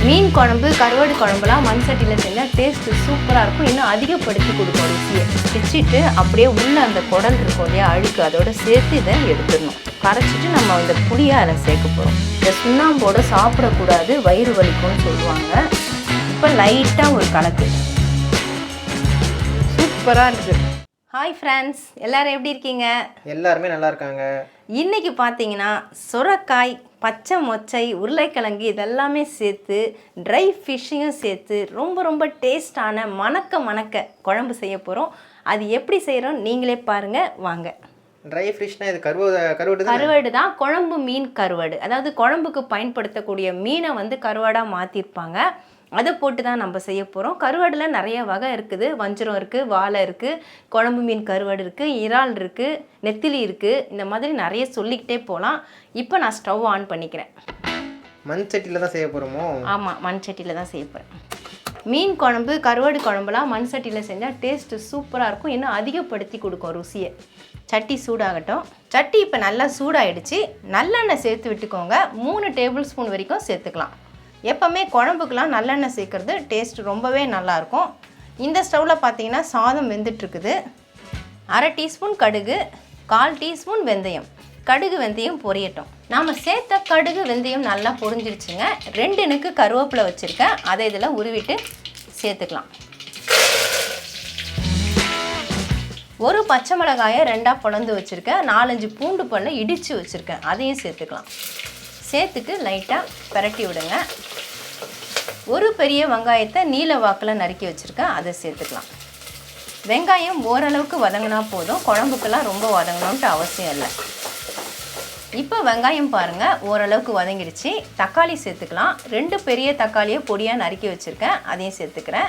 மீன் குழம்பு கருவாடு குழம்புலாம் மண் சட்டியில் செஞ்சால் டேஸ்ட்டு சூப்பராக இருக்கும். இன்னும் அதிகப்படுத்தி கொடுக்கும் ருசியை. பிச்சுட்டு அப்படியே உள்ளே அந்த குடல் இருக்கும் இல்லையா, அழுக்கு அதோடு சேர்த்து இதை எடுத்துடணும். கரைச்சிட்டு நம்ம இந்த புளியை அதில் சேர்க்க போகிறோம். இந்த சுண்ணாம்போடு சாப்பிடக்கூடாது, வயிறு வலிக்கும்னு சொல்லுவாங்க. இப்போ லைட்டாக ஒரு கலக்கு. சூப்பராக இருக்குது. ஹாய் ஃப்ரெண்ட்ஸ், எல்லோரும் எப்படி இருக்கீங்க? எல்லாருமே நல்லா இருக்காங்க. இன்றைக்கி பார்த்தீங்கன்னா சுரைக்காய், பச்சை மொச்சை, உருளைக்கிழங்கு இதெல்லாமே சேர்த்து ட்ரை ஃபிஷ்ஷையும் சேர்த்து ரொம்ப டேஸ்டான மணக்க குழம்பு செய்ய போகிறோம். அது எப்படி செய்கிறோம் நீங்களே பாருங்கள் வாங்க. ட்ரை ஃபிஷ்னா இது கருவாடு தான். குழம்பு மீன் கருவாடு, அதாவது குழம்புக்கு பயன்படுத்தக்கூடிய மீனை வந்து கருவாடாக மாற்றிருப்பாங்க. அதை போட்டு தான் நம்ம செய்ய போகிறோம். கருவாடில் நிறைய வகை இருக்குது. வஞ்சரம் இருக்குது, வாழை இருக்குது, குழம்பு மீன் கருவாடு இருக்குது, இறால் இருக்குது, நெத்திலி இருக்குது. இந்த மாதிரி நிறைய சொல்லிக்கிட்டே போகலாம். இப்போ நான் ஸ்டவ் ஆன் பண்ணிக்கிறேன். மண் சட்டியில் தான் செய்ய போகிறோமோ? ஆமாம், மண் சட்டியில் தான் செய்ய போகிறேன். மீன் குழம்பு கருவாடு குழம்புலாம் மண் சட்டியில் செஞ்சால் டேஸ்ட்டு சூப்பராக இருக்கும். இன்னும் அதிகப்படுத்தி கொடுக்கும் ருசியை. சட்டி சூடாகட்டும். சட்டி இப்போ நல்லா சூடாகிடுச்சு. நல்லெண்ணெய் சேர்த்து விட்டுக்கோங்க. 3 டேபிள் ஸ்பூன் வரைக்கும் சேர்த்துக்கலாம். எப்போவுமே குழம்புக்கெலாம் நல்லெண்ணெய் சேர்க்குறது டேஸ்ட் ரொம்பவே நல்லாயிருக்கும். இந்த ஸ்டவ்வில் பார்த்தீங்கன்னா சாதம் வெந்துட்டுருக்குது. 1/2 டீஸ்பூன் கடுகு, 1/4 டீஸ்பூன் வெந்தயம். கடுகு வெந்தயம் பொரியட்டும். நாம் சேர்த்த கடுகு வெந்தயம் நல்லா பொரிஞ்சிருச்சுங்க. 2 இனுக்கு கருவேப்பிலை வச்சுருக்கேன். அதை இதில் உருவிட்டு சேர்த்துக்கலாம். ஒரு பச்சை மிளகாயை 2ஆக பிளந்து வச்சுருக்கேன். 4-5 பூண்டு பல்லை இடித்து வச்சுருக்கேன். அதையும் சேர்த்துக்கலாம். சேர்த்துட்டு லைட்டாக பரட்டி விடுங்க. ஒரு பெரிய வெங்காயத்தை நீல வாக்கில் நறுக்கி வச்சுருக்கேன். அதை சேர்த்துக்கலாம். வெங்காயம் ஓரளவுக்கு வதங்கினா போதும், குழம்புக்கெல்லாம் ரொம்ப வதங்கணுன்ட்டு அவசியம் இல்லை. இப்போ வெங்காயம் பாருங்கள் ஓரளவுக்கு வதங்கிடுச்சு. தக்காளி சேர்த்துக்கலாம். 2 பெரிய தக்காளியை பொடியாக நறுக்கி வச்சுருக்கேன். அதையும் சேர்த்துக்கிறேன்.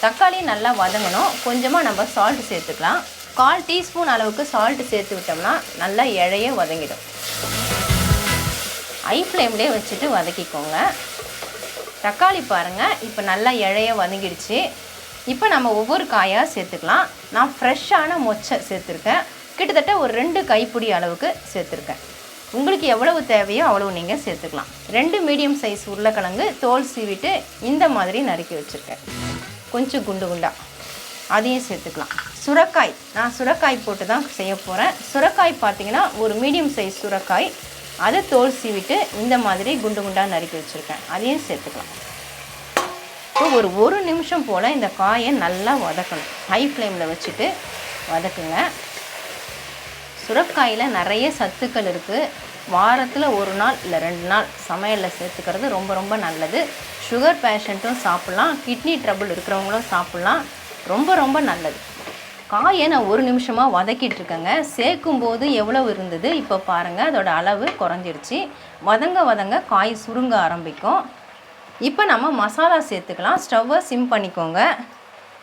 தக்காளி நல்லா வதங்கணும். கொஞ்சமாக நம்ம சால்ட் சேர்த்துக்கலாம். 1/4 டீஸ்பூன் அளவுக்கு சால்ட்டு சேர்த்து விட்டோம்னா நல்லா இழைய வதங்கிடும். ஹை ஃப்ளேம்லேயே வச்சுட்டு வதக்கிக்கோங்க. தக்காளி பாருங்கள் இப்போ நல்லா இழைய வதங்கிடுச்சு. இப்போ நம்ம ஒவ்வொரு காயாக சேர்த்துக்கலாம். நான் ஃப்ரெஷ்ஷான மொச்சை சேர்த்துருக்கேன். கிட்டத்தட்ட ஒரு 2 கைப்பிடி அளவுக்கு சேர்த்துருக்கேன். உங்களுக்கு எவ்வளவு தேவையோ அவ்வளவு நீங்கள் சேர்த்துக்கலாம். 2 மீடியம் சைஸ் உருளைக்கிழங்கு தோல் சீவிட்டு இந்த மாதிரி நறுக்கி வச்சுருக்கேன். கொஞ்சம் குண்டு குண்டா அதையும் சேர்த்துக்கலாம். சுரைக்காய், நான் சுரைக்காய் போட்டு தான் செய்ய போகிறேன். சுரைக்காய் பார்த்தீங்கன்னா ஒரு மீடியம் சைஸ் சுரைக்காய், அதை தோல் சீவிட்டு இந்த மாதிரி குண்டு குண்டாக நறுக்கி வச்சுருக்கேன். அதையும் சேர்த்துக்கலாம். இப்போ ஒரு நிமிஷம் போல் இந்த காயை நல்லா வதக்கணும். ஹை ஃப்ளேமில் வச்சுட்டு வதக்குங்க. சுரைக்காயில் நிறைய சத்துக்கள் இருக்குது. வாரத்தில் 1 நாள் இல்லை 2 நாள் சமையலில் சேர்த்துக்கிறது ரொம்ப நல்லது. சுகர் பேஷண்ட்டும் சாப்பிட்லாம், கிட்னி ட்ரபிள் இருக்கிறவங்களும் சாப்பிட்லாம். ரொம்ப நல்லது. காயை நான் 1 நிமிஷமாக வதக்கிட்டு இருக்கேங்க. சேர்க்கும்போது எவ்வளவு இருந்தது இப்போ பாருங்கள், அதோட அளவு குறைஞ்சிருச்சு. வதங்க காய் சுருங்க ஆரம்பிக்கும். இப்போ நம்ம மசாலா சேர்த்துக்கலாம். ஸ்டவ்வை சிம் பண்ணிக்கோங்க.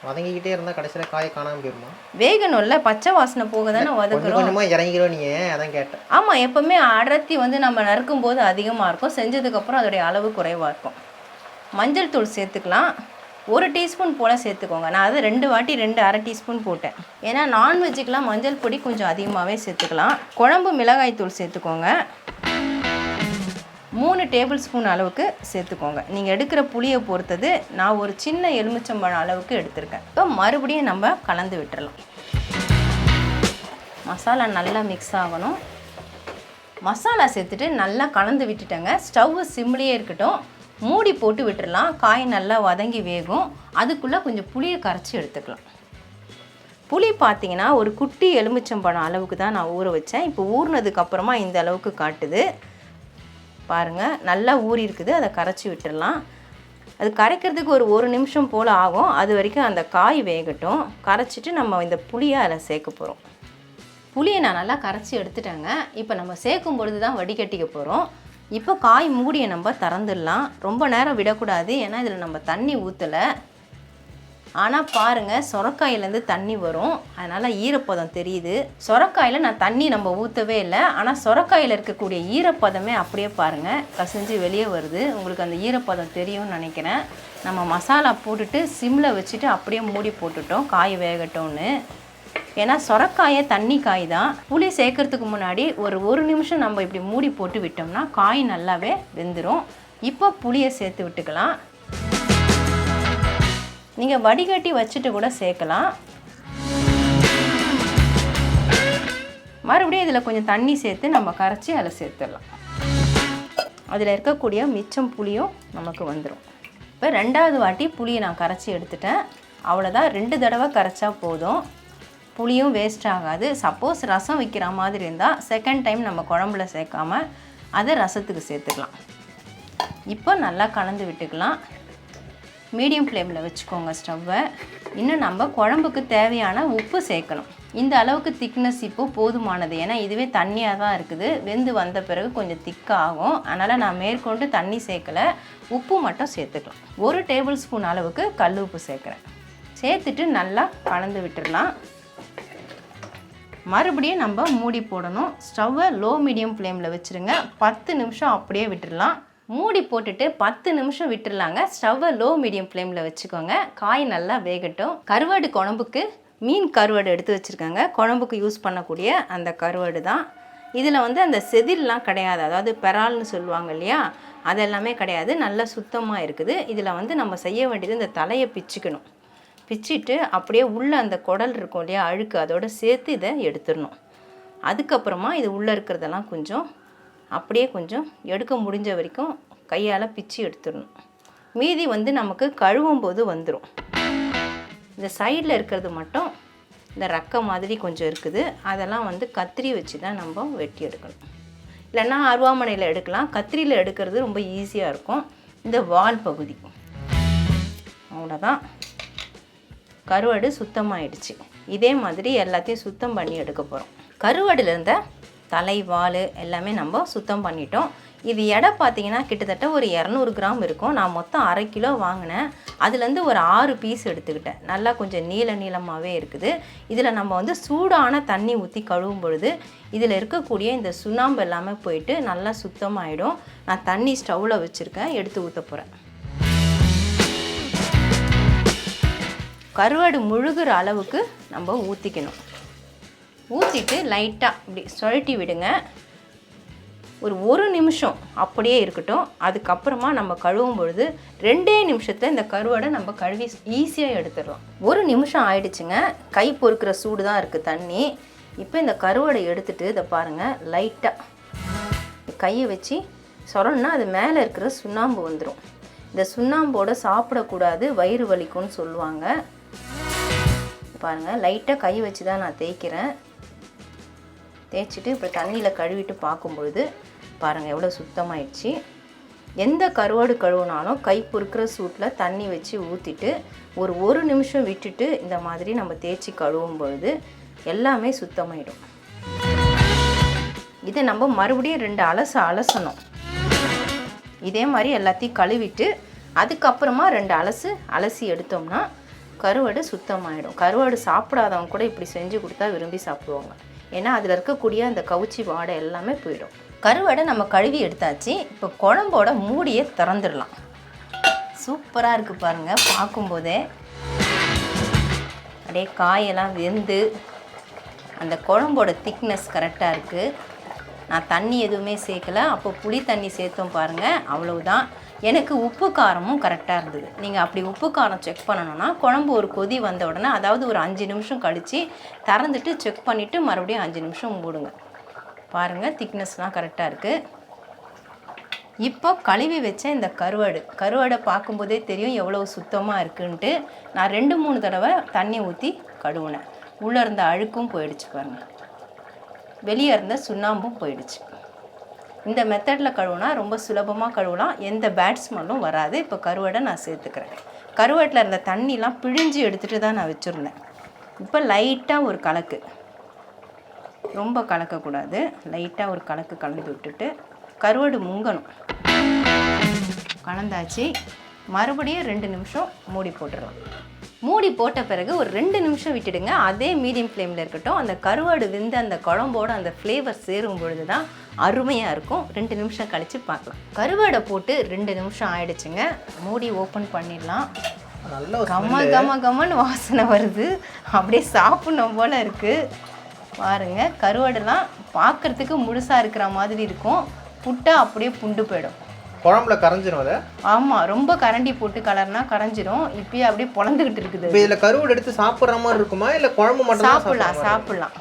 வதங்கிக்கிட்டே இருந்தால் கடைசியில் காய் காணாமல் போயிருமா? வேகணும்ல, பச்சை வாசனை போக தானே வதக்குறோம். கொஞ்சமாக இறங்கிடும் நீங்கள், அதான் கேட்டேன். ஆமாம், எப்போவுமே அடர்த்தி வந்து நம்ம நறுக்கும் போது அதிகமாக இருக்கும், செஞ்சதுக்கப்புறம் அதோடைய அளவு குறைவாக இருக்கும். மஞ்சள் தூள் சேர்த்துக்கலாம். 1 டீஸ்பூன் போல் சேர்த்துக்கோங்க. நான் அதை 2 வாட்டி 2 டீஸ்பூன் போட்டேன். ஏன்னா நான்வெஜ்ஜுக்கெலாம் மஞ்சள் பொடி கொஞ்சம் அதிகமாகவே சேர்த்துக்கலாம். குழம்பு மிளகாய் தூள் சேர்த்துக்கோங்க. 3 டேபிள் ஸ்பூன் அளவுக்கு சேர்த்துக்கோங்க. நீங்கள் எடுக்கிற புளியை பொறுத்தது. நான் ஒரு சின்ன எலுமிச்சம்பழம் அளவுக்கு எடுத்திருக்கேன். இப்போ மறுபடியும் நம்ம கலந்து விட்டுறலாம். மசாலா நல்லா மிக்ஸ் ஆகணும். மசாலா சேர்த்துட்டு நல்லா கலந்து விட்டுட்டேங்க. ஸ்டவ்வு சிம்லேயே இருக்கட்டும். மூடி போட்டு விட்டுடலாம். காய் நல்லா வதங்கி வேகும். அதுக்குள்ளே கொஞ்சம் புளியை கரைச்சி எடுத்துக்கலாம். புளி பார்த்தீங்கன்னா ஒரு குட்டி எலுமிச்சம்பழம் அளவுக்கு தான் நான் ஊற வச்சேன். இப்போ ஊறினதுக்கப்புறமா இந்த அளவுக்கு காட்டுது பாருங்கள். நல்லா ஊறி இருக்குது. அதை கரைச்சி விட்டுடலாம். அது கரைக்கிறதுக்கு ஒரு நிமிஷம் போல் ஆகும். அது வரைக்கும் அந்த காய் வேகட்டும். கரைச்சிட்டு நம்ம இந்த புளியை அதில் சேர்க்க போகிறோம். புளியை நான் நல்லா கரைச்சி எடுத்துட்டேங்க. இப்போ நம்ம சேர்க்கும் பொழுது தான் வடிகட்டிக்க போகிறோம். இப்போ காய் மூடியை நம்ம திறந்துடலாம். ரொம்ப நேரம் விடக்கூடாது, ஏன்னா இதில் நம்ம தண்ணி ஊற்றலை. ஆனால் பாருங்கள், சொரக்காயிலேருந்து தண்ணி வரும், அதனால் ஈரப்பதம் தெரியுது. சொரக்காயில் நான் தண்ணி நம்ம ஊற்றவே இல்லை, ஆனால் சொரக்காயில் இருக்கக்கூடிய ஈரப்பதமே அப்படியே பாருங்கள் கசிஞ்சு வெளியே வருது. உங்களுக்கு அந்த ஈரப்பதம் தெரியும்னு நினைக்கிறேன். நம்ம மசாலா போட்டுட்டு சிம்மில் வச்சுட்டு அப்படியே மூடி போட்டுட்டோம் காய் வேகட்டோன்னு. ஏன்னா சொரக்காயை தண்ணி காய் தான். புளி சேர்க்கறதுக்கு முன்னாடி ஒரு நிமிஷம் நம்ம இப்படி மூடி போட்டு விட்டோம்னா காய் நல்லாவே வெந்துடும். இப்போ புளியை சேர்த்து விட்டுக்கலாம். நீங்கள் வடிகட்டி வச்சுட்டு கூட சேர்க்கலாம். மறுபடியும் இதில் கொஞ்சம் தண்ணி சேர்த்து நம்ம கரைச்சி அதில் சேர்த்துடலாம். அதில் இருக்கக்கூடிய மிச்சம் புளியும் நமக்கு வந்துடும். இப்போ 2வது வாட்டி புளியை நான் கரைச்சி எடுத்துட்டேன். அவ்வளோதான், 2 தடவை கரைச்சா போதும். புளியும் வேஸ்ட் ஆகாது. சப்போஸ் ரசம் வைக்கிற மாதிரி இருந்தால் செகண்ட் டைம் நம்ம குழம்புல சேர்க்காம அதை ரசத்துக்கு சேர்த்துக்கலாம். இப்போ நல்லா கலந்து விட்டுக்கலாம். மீடியம் ஃப்ளேமில் வச்சுக்கோங்க ஸ்டவ்வை. இன்னும் நம்ம குழம்புக்கு தேவையான உப்பு சேர்க்கணும். இந்த அளவுக்கு திக்னஸ் இப்போ போதுமானது. ஏன்னா இதுவே தண்ணியாக தான் இருக்குது. வெந்து வந்த பிறகு கொஞ்சம் திக்காக ஆகும். அதனால் நான் மேற்கொண்டு தண்ணி சேர்க்கலை, உப்பு மட்டும் சேர்த்துக்கலாம். 1 டேபிள் ஸ்பூன் அளவுக்கு கல் உப்பு சேர்க்குறேன். சேர்த்துட்டு நல்லா கலந்து விட்டுடலாம். மறுபடியும் நம்ம மூடி போடணும். ஸ்டவ்வை லோ மீடியம் ஃப்ளேமில் வச்சுருங்க. 10 நிமிஷம் அப்படியே விட்டுடலாம். மூடி போட்டுட்டு 10 நிமிஷம் விட்டுடலாங்க. ஸ்டவ்வை லோ மீடியம் ஃப்ளேமில் வச்சுக்கோங்க. காய் நல்லா வேகட்டும். கருவாடு குழம்புக்கு மீன் கருவாடு எடுத்து வச்சுருக்காங்க. குழம்புக்கு யூஸ் பண்ணக்கூடிய அந்த கருவாடு தான். இதில் வந்து அந்த செதில்லாம் கிடையாது, அதாவது பெறால்னு சொல்லுவாங்க இல்லையா, அதெல்லாமே கிடையாது. நல்லா சுத்தமாக இருக்குது. இதில் வந்து நம்ம செய்ய வேண்டியது இந்த தலையை பிச்சுக்கணும். பிச்சுட்டு அப்படியே உள்ளே அந்த குடல் இருக்கும் இல்லையா, அழுக்கு, அதோடு சேர்த்து இதை எடுத்துடணும். அதுக்கப்புறமா இது உள்ளே இருக்கிறதெல்லாம் கொஞ்சம் அப்படியே கொஞ்சம் எடுக்க முடிஞ்ச வரைக்கும் கையால் பிச்சு எடுத்துடணும். மீதி வந்து நமக்கு கழுவும் போது வந்துடும். இந்த சைடில் இருக்கிறது மட்டும் இந்த ரக்க மாதிரி கொஞ்சம் இருக்குது. அதெல்லாம் வந்து கத்திரி வச்சு தான் நம்ம வெட்டி எடுக்கணும். இல்லைன்னா அருவாமனையில் எடுக்கலாம். கத்திரியில் எடுக்கிறது ரொம்ப ஈஸியாக இருக்கும். இந்த வால் பகுதி அவ்வளோதான். கருவாடு சுத்தமாகிடுச்சு. இதே மாதிரி எல்லாத்தையும் சுத்தம் பண்ணி எடுக்க போகிறோம். கருவாடில் இருந்த தலை, வால் எல்லாமே நம்ம சுத்தம் பண்ணிட்டோம். இது எடை பார்த்திங்கன்னா கிட்டத்தட்ட ஒரு 200 கிராம் இருக்கும். நான் மொத்தம் 1/2 கிலோ வாங்கினேன். அதுலேருந்து ஒரு 6 பீஸ் எடுத்துக்கிட்டேன். நல்லா கொஞ்சம் நீளமாகவே இருக்குது. இதில் நம்ம வந்து சூடான தண்ணி ஊற்றி கழுவும் பொழுது இதில் இருக்கக்கூடிய இந்த சுண்ணாம்பு எல்லாமே போயிட்டு நல்லா சுத்தமாகிடும். நான் தண்ணி ஸ்டவ்வில் வச்சுருக்கேன், எடுத்து ஊற்ற போகிறேன். கருவாடு முழுகிற அளவுக்கு நம்ம ஊற்றிக்கணும். ஊற்றிட்டு லைட்டாக இப்படி சுழட்டி விடுங்க. ஒரு நிமிஷம் அப்படியே இருக்கட்டும். அதுக்கப்புறமா நம்ம கழுவும் பொழுது 2 நிமிஷத்தில் இந்த கருவாடை நம்ம கழுவி ஈஸியாக எடுத்துடலாம். 1 நிமிஷம் ஆயிடுச்சுங்க. கை பொறுக்கிற சூடு தான் இருக்குது தண்ணி. இப்போ இந்த கருவாடை எடுத்துகிட்டு இதை பாருங்கள், லைட்டாக கையை வச்சு சொரணுன்னா அது மேலே இருக்கிற சுண்ணாம்பு வந்துடும். இந்த சுண்ணாம்போடு சாப்பிடக்கூடாது, வயிறு வலிக்கும்னு சொல்லுவாங்க. பாருங்கள், லைட்டாக கை வச்சு தான் நான் தேய்க்கிறேன். தேய்ச்சிட்டு இப்போ தண்ணியில் கழுவிட்டு பார்க்கும்பொழுது பாருங்கள் எவ்வளோ சுத்தமாயிடுச்சு. எந்த கருவாடு கழுவுனாலும் கை பொறுக்கிற சூட்டில் தண்ணி வச்சு ஊற்றிட்டு ஒரு நிமிஷம் விட்டுட்டு இந்த மாதிரி நம்ம தேய்ச்சி கழுவும் பொழுது எல்லாமே சுத்தமாயிடும். இதை நம்ம மறுபடியும் 2 அலசணும். இதே மாதிரி எல்லாத்தையும் கழுவிட்டு அதுக்கப்புறமா 2 அலசி எடுத்தோம்னா கருவாடு சுத்தமாயிடும். கருவாடு சாப்பிடாதவங்க கூட இப்படி செஞ்சு கொடுத்தா விரும்பி சாப்பிடுவாங்க. ஏன்னா அதில் இருக்கக்கூடிய அந்த கவுச்சி வாடை எல்லாமே போயிடும். கருவாடை நம்ம கழுவி எடுத்தாச்சு. இப்போ குழம்போட மூடியை திறந்துடலாம். சூப்பராக இருக்குது பாருங்கள், பார்க்கும்போதே அப்படியே காயெல்லாம் வெந்து அந்த குழம்போட திக்னஸ் கரெக்டாக இருக்குது. நான் தண்ணி எதுவுமே சேர்க்கலை. அப்போ புளி தண்ணி சேர்த்தோம் பாருங்கள், அவ்வளவுதான். எனக்கு உப்பு காரமும் கரெக்டாக இருந்தது. நீங்கள் அப்படி உப்பு காரம் செக் பண்ணணுன்னா குழம்பு ஒரு கொதி வந்த உடனே, அதாவது ஒரு 5 நிமிஷம் கழித்து திறந்துட்டு செக் பண்ணிவிட்டு மறுபடியும் 5 நிமிஷம் மூடுங்க. பாருங்கள், திக்னஸ்லாம் கரெக்டாக இருக்குது. இப்போ கழுவி வச்ச இந்த கருவாடை பார்க்கும்போதே தெரியும் எவ்வளோ சுத்தமாக இருக்குன்ட்டு. நான் 2-3 தடவை தண்ணி ஊற்றி கழுவுனேன். உள்ளே இருந்த அழுக்கும் போயிடுச்சு பாருங்கள், வெளியே இருந்த சுண்ணாம்பும் போயிடுச்சு. இந்த மெத்தடில் கழுவுனா ரொம்ப சுலபமாக கழுவலாம், எந்த பேட் ஸ்மெல்லும் வராது. இப்போ கருவாடை நான் சேர்த்துக்கிறேன். கருவாட்டில் இருந்த தண்ணிலாம் பிழிஞ்சு எடுத்துகிட்டு தான் நான் வச்சுருந்தேன். இப்போ லைட்டாக ஒரு கலக்கு, ரொம்ப கலக்கக்கூடாது, லைட்டாக ஒரு கலக்கு கலந்து விட்டுட்டு கருவாடு முங்கணும். கலந்தாச்சு. மறுபடியும் 2 நிமிஷம் மூடி போட்டுடலாம். மூடி போட்ட பிறகு ஒரு 2 நிமிஷம் விட்டுடுங்க. அதே மீடியம் ஃப்ளேமில் இருக்கட்டும். அந்த கருவாடு வெந்து அந்த குழம்போடு அந்த ஃப்ளேவர் சேரும் பொழுது தான் அருமையாக இருக்கும். 2 நிமிஷம் கழித்து பார்க்கலாம். கருவாடை போட்டு 2 நிமிஷம் ஆயிடுச்சுங்க. மூடி ஓப்பன் பண்ணிடலாம். கம்மன்னு வாசனை வருது, அப்படியே சாப்பிடணும் போல் இருக்குது. பாருங்கள், கருவாடெல்லாம் பார்க்குறதுக்கு முழுசாக இருக்கிற மாதிரி இருக்கும். புட்டா அப்படியே புண்டு போயிடும். குழம்புல கரைஞ்சிரும் அதை? ஆமாம், ரொம்ப கரண்டி போட்டு கலர்னா கரைஞ்சிரும். இப்பயே அப்படியே பொழந்துக்கிட்டு இருக்குது. இப்போ இதில் கருவாடு எடுத்து சாப்பிட்ற மாதிரி இருக்குமா இல்லை குழம்பு மட்டும் சாப்பிட்லாம்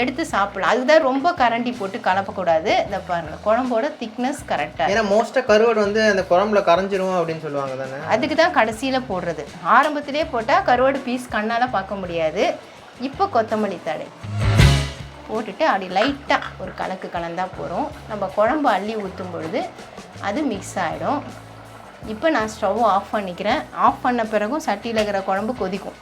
எடுத்து சாப்பிடலாம். அதுதான் ரொம்ப கரண்டி போட்டு கலப்பக்கூடாது. இதை பாருங்கள், குழம்போட திக்னஸ் கரெக்டாக. ஏன்னா மோஸ்ட்டாக கருவாடு வந்து அந்த குழம்புல கரைஞ்சிரும் அப்படின்னு சொல்லுவாங்க தானே? அதுக்கு தான் கடைசியில் போடுறது. ஆரம்பத்திலே போட்டால் கருவாடு பீஸ் கண்ணால் பார்க்க முடியாது. இப்போ கொத்தமல்லி தழை போட்டுட்டு அப்படி லைட்டாக ஒரு கலக்கு கலந்தால் போகிறோம். நம்ம குழம்பு அள்ளி ஊற்றும் பொழுது அது மிக்ஸ் ஆகிடும். இப்போ நான் ஸ்டவ் ஆஃப் பண்ணிக்கிறேன். ஆஃப் பண்ண பிறகும் சட்டியில் இருக்கிற குழம்பு கொதிக்கும்.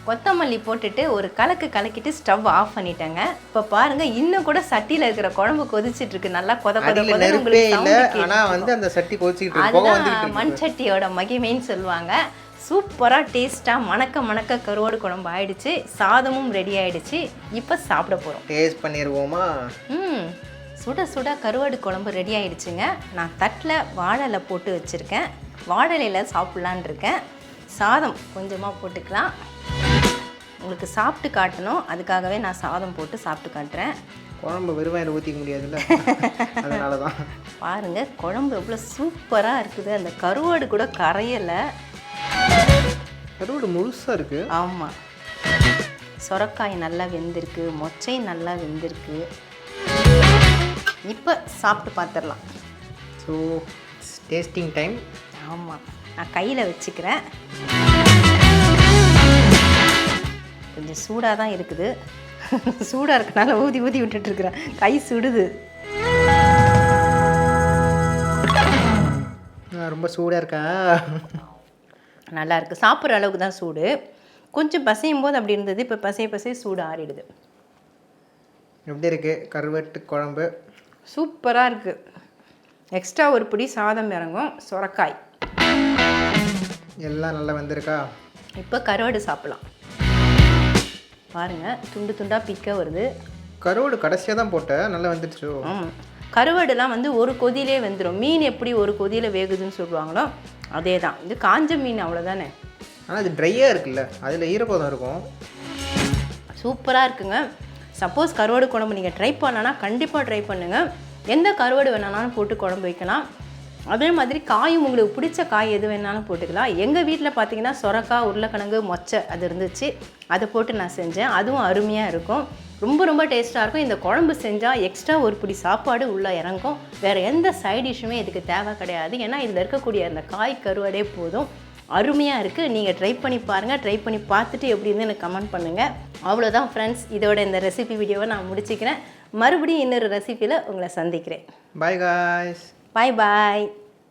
கொத்தமல்லி போட்டுட்டு ஒரு கலக்கு கலக்கிட்டு ஸ்டவ் ஆஃப் பண்ணிட்டேங்க. இப்போ பாருங்கள், இன்னும் கூட சட்டியில் இருக்கிற குழம்பு கொதிச்சிட்டு இருக்கு. நல்லா மண் சட்டியோட மகிமைன்னு சொல்லுவாங்க. சூப்பராக டேஸ்ட்டாக மணக்க கருவாடு குழம்பு ஆயிடுச்சு. சாதமும் ரெடி ஆயிடுச்சு. இப்போ சாப்பிட போகிறோம். டேஸ்ட் பண்ணிடுவோமா? சுட சுட கருவாடு குழம்பு ரெடி ஆயிடுச்சுங்க. நான் தட்டில் வாழை போட்டு வச்சுருக்கேன். வாழலையில் சாப்பிட்லான் இருக்கேன். சாதம் கொஞ்சமாக போட்டுக்கலாம். உங்களுக்கு சாப்பிட்டு காட்டணும், அதுக்காகவே நான் சாதம் போட்டு சாப்பிட்டு காட்டுறேன். குழம்பு வெறுவாயில் ஊற்றிக்க முடியாதுல்ல, அதனால தான். பாருங்கள், குழம்பு எவ்வளோ சூப்பராக இருக்குது. அந்த கருவாடு கூட கரையலை. கருவாடு முழுசாக இருக்குது. ஆமாம், சொரக்காய் நல்லா வெந்திருக்கு, மொச்சை நல்லா வெந்திருக்கு. இப்போ சாப்பிட்டு பார்த்துடலாம். So tasting time. ஆமாம், நான் கையில் வச்சுக்கிறேன். கொஞ்சம் சூடாக தான் இருக்குது. சூடாக இருக்கனால ஊதி விட்டுட்டுருக்குறேன். கை சுடுது. ரொம்ப சூடாக இருக்கா? நல்லா இருக்குது. சாப்பிட்ற அளவுக்கு தான் சூடு. கொஞ்சம் பசையும் போது அப்படி இருந்தது. இப்போ பசைய சூடு ஆறிடுது. எப்படி இருக்குது கருவாட்டு குழம்பு? சூப்பராக இருக்குது. எக்ஸ்ட்ரா ஒரு பிடி சாதம் இறங்கும். சொரக்காய் எல்லாம் நல்லா வந்திருக்கா? இப்போ கருவாடு சாப்பிட்லாம். பாருங்கள், துண்டு துண்டாக பிக்க வருது. கருவாடு கடைசியாக தான் போட்டேன், நல்லா வந்துடுச்சு. கருவாடுலாம் வந்து ஒரு கொதியிலே வெந்துடும். மீன் எப்படி ஒரு கொதியில் வேகுதுன்னு சொல்லுவாங்களோ அதே தான். இது காஞ்ச மீன் அவ்வளோதானே. ஆனால் அது ட்ரையாக இருக்குல்ல, அதில் ஈரப்பதம் இருக்கும். சூப்பராக இருக்குங்க. சப்போஸ் கருவாடு குழம்பு நீங்கள் ட்ரை பண்ணனா கண்டிப்பாக ட்ரை பண்ணுங்கள். எந்த கருவாடு வேணாலும் போட்டு குழம்பு வைக்கலாம். அதே மாதிரி காயும் உங்களுக்கு பிடிச்ச காய் எது வேணாலும் போட்டுக்கலாம். எங்கள் வீட்டில் பார்த்தீங்கன்னா சொரக்காய், உருளைக்கிழங்கு, மொச்சை அது இருந்துச்சு. அதை போட்டு நான் செஞ்சேன். அதுவும் அருமையாக இருக்கும். ரொம்ப டேஸ்ட்டாக இருக்கும். இந்த குழம்பு செஞ்சால் எக்ஸ்ட்ரா ஒரு பிடி சாப்பாடு உள்ளே இறங்கும். வேறு எந்த சைட் டிஷ்ஷுமே இதுக்கு தேவை கிடையாது. ஏன்னா இதில் இருக்கக்கூடிய அந்த காய் கருவாடே போதும். அருமையாக இருக்குது. நீங்கள் ட்ரை பண்ணி பாருங்கள். ட்ரை பண்ணி பார்த்துட்டு எப்படி இருந்து எனக்கு கமெண்ட் பண்ணுங்கள். அவ்வளோதான் ஃப்ரெண்ட்ஸ், இதோட இந்த ரெசிபி வீடியோவை நான் முடிச்சுக்கிறேன். மறுபடியும் இன்னொரு ரெசிபியில் உங்களை சந்திக்கிறேன். Bye guys. பாய்.